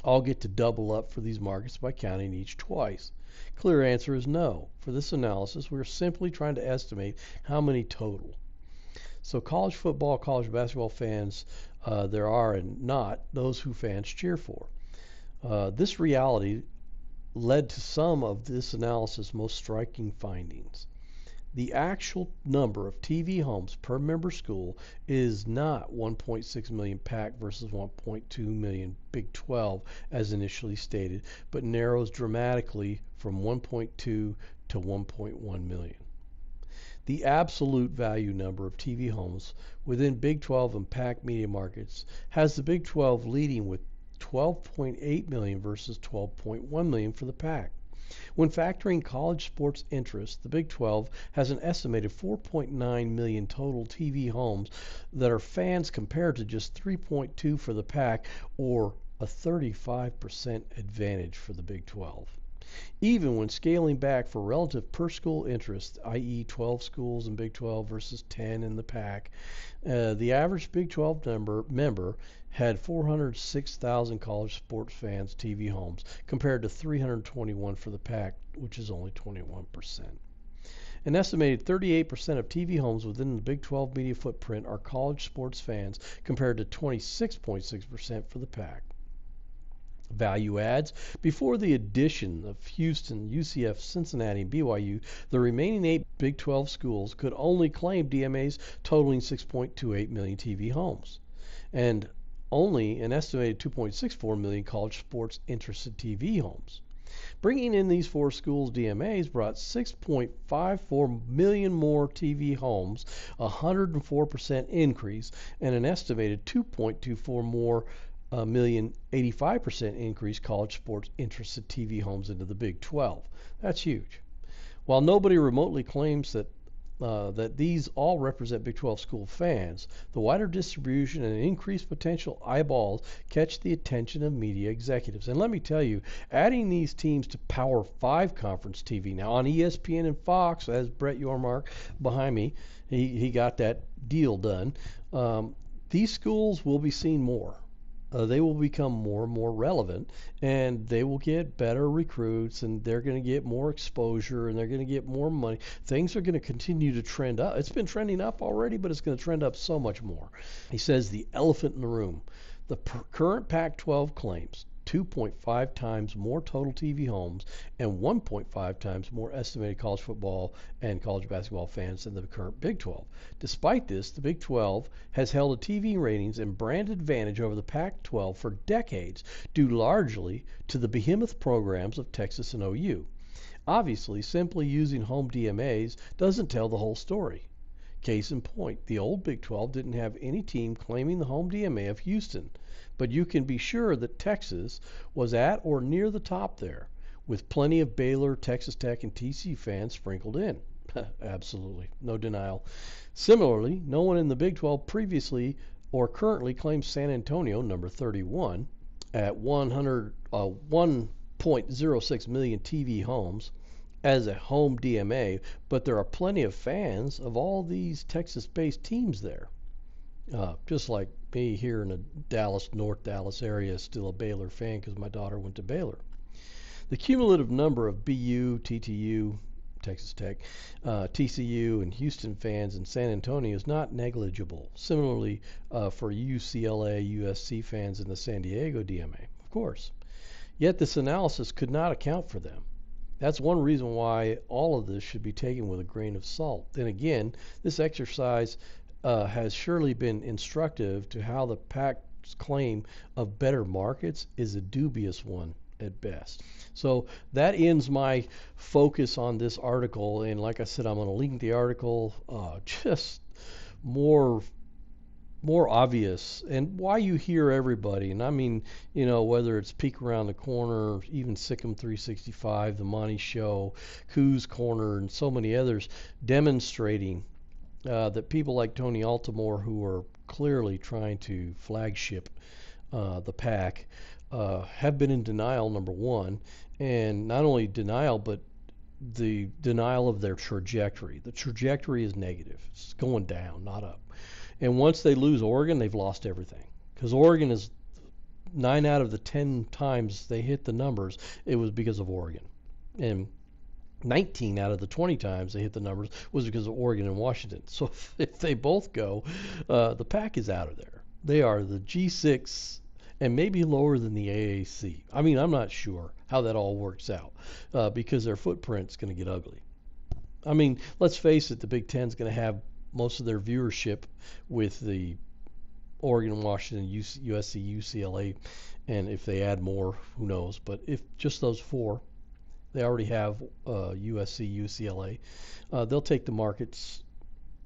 all get to double up for these markets by counting each twice? Clear answer is no. For this analysis, we're simply trying to estimate how many total. So college football, college basketball fans there are, and not those who fans cheer for. This reality led to some of this analysis' most striking findings. The actual number of TV homes per member school is not 1.6 million PAC versus 1.2 million Big 12 as initially stated, but narrows dramatically from 1.2 to 1.1 million. The absolute value number of TV homes within Big 12 and PAC media markets has the Big 12 leading with 12.8 million versus 12.1 million for the PAC. When factoring college sports interest, the Big 12 has an estimated 4.9 million total TV homes that are fans compared to just 3.2 for the PAC, or a 35% advantage for the Big 12. Even when scaling back for relative per school interest, i.e. 12 schools in Big 12 versus 10 in the PAC, the average Big 12 member had 406,000 college sports fans TV homes compared to 321 for the PAC, which is only 21%. An estimated 38% of TV homes within the Big 12 media footprint are college sports fans compared to 26.6% for the PAC. Value adds: before the addition of Houston, UCF, Cincinnati, and BYU, the remaining 8 Big 12 schools could only claim DMAs totaling 6.28 million TV homes, and only an estimated 2.64 million college sports interested TV homes. Bringing in these 4 schools' DMAs brought 6.54 million more TV homes, a 104% increase, and an estimated 2.24 more million, 85% increase college sports interested TV homes into the Big 12. That's huge. While nobody remotely claims that these all represent Big 12 school fans, the wider distribution and increased potential eyeballs catch the attention of media executives. And let me tell you, adding these teams to Power 5 conference TV now on ESPN and Fox, as Brett Yormark behind me, he got that deal done. These schools will be seen more. They will become more and more relevant, and they will get better recruits, and they're going to get more exposure, and they're going to get more money. Things are going to continue to trend up. It's been trending up already, but it's going to trend up so much more. He says the elephant in the room. The current Pac-12 claims 2.5 times more total TV homes and 1.5 times more estimated college football and college basketball fans than the current Big 12. Despite this, the Big 12 has held a TV ratings and brand advantage over the Pac-12 for decades, due largely to the behemoth programs of Texas and OU. Obviously, simply using home DMAs doesn't tell the whole story. Case in point, the old Big 12 didn't have any team claiming the home DMA of Houston, but you can be sure that Texas was at or near the top there, with plenty of Baylor, Texas Tech, and TCU fans sprinkled in. Absolutely, no denial. Similarly, no one in the Big 12 previously or currently claims San Antonio, number 31, at 1.06 million TV homes as a home DMA, but there are plenty of fans of all these Texas-based teams there. Just like me here in the North Dallas area, still a Baylor fan because my daughter went to Baylor. The cumulative number of BU, TTU, Texas Tech, TCU, and Houston fans in San Antonio is not negligible. Similarly, for UCLA, USC fans in the San Diego DMA, of course. Yet this analysis could not account for them. That's one reason why all of this should be taken with a grain of salt. Then again, this exercise has surely been instructive to how the PAC's claim of better markets is a dubious one at best. So that ends my focus on this article, and like I said, I'm going to link the article. Just more obvious, and why you hear everybody, and I mean, whether it's Peek Around the Corner, even Sikkim 365, The Monty Show, Coos Corner, and so many others, demonstrating that people like Tony Altimore, who are clearly trying to flagship the PAC, have been in denial, number one, and not only denial, but the denial of their trajectory. The trajectory is negative. It's going down, not up. And once they lose Oregon, they've lost everything. Because Oregon is 9 out of the 10 times they hit the numbers, it was because of Oregon. And 19 out of the 20 times they hit the numbers was because of Oregon and Washington. So if they both go, the PAC is out of there. They are the G6 and maybe lower than the AAC. I mean, I'm not sure how that all works out because their footprint's going to get ugly. I mean, let's face it, the Big Ten's going to have most of their viewership with the Oregon, Washington, USC, UCLA, and if they add more, who knows. But if just those four, they already have USC, UCLA, they'll take the markets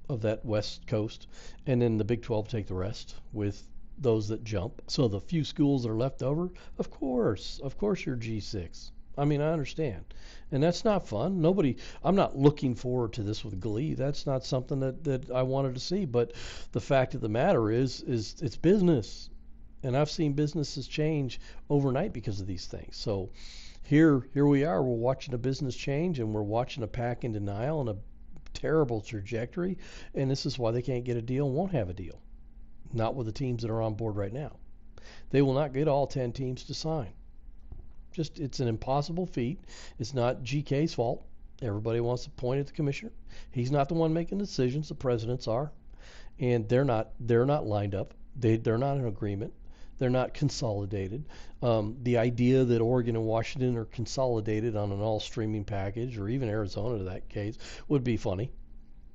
of that West Coast, and then the Big 12 take the rest with those that jump. So the few schools that are left over, of course you're G6. I mean, I understand. And that's not fun. I'm not looking forward to this with glee. That's not something that I wanted to see. But the fact of the matter is it's business. And I've seen businesses change overnight because of these things. So here we are. We're watching a business change, and we're watching a PAC in denial and a terrible trajectory. And this is why they can't get a deal and won't have a deal. Not with the teams that are on board right now. They will not get all 10 teams to sign. It's an impossible feat. It's not GK's fault. Everybody wants to point at the commissioner. He's not the one making the decisions. The presidents are, and they're not lined up. They're not in agreement. They're not consolidated. The idea that Oregon and Washington are consolidated on an all streaming package, or even Arizona in that case, would be funny,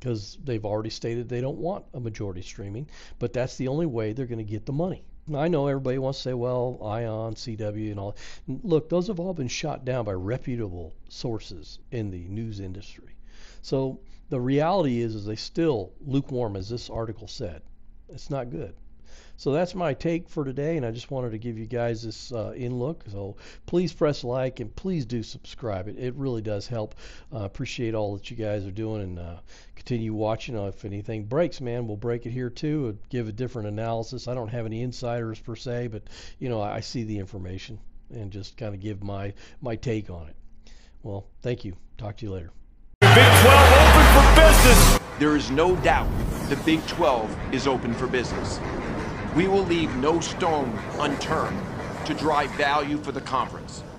because they've already stated they don't want a majority streaming, but that's the only way they're going to get the money. Now, I know everybody wants to say, well, ION, CW, and all. Look, those have all been shot down by reputable sources in the news industry. So the reality is they still lukewarm, as this article said. It's not good. So that's my take for today, and I just wanted to give you guys this in-look. So please press like, and please do subscribe. It really does help. Appreciate all that you guys are doing, and continue watching. If anything breaks, man, we'll break it here too, give a different analysis. I don't have any insiders per se, but I see the information and just kind of give my take on it. Well, thank you. Talk to you later. Big 12 open for business. There is no doubt the Big 12 is open for business. We will leave no stone unturned to drive value for the conference.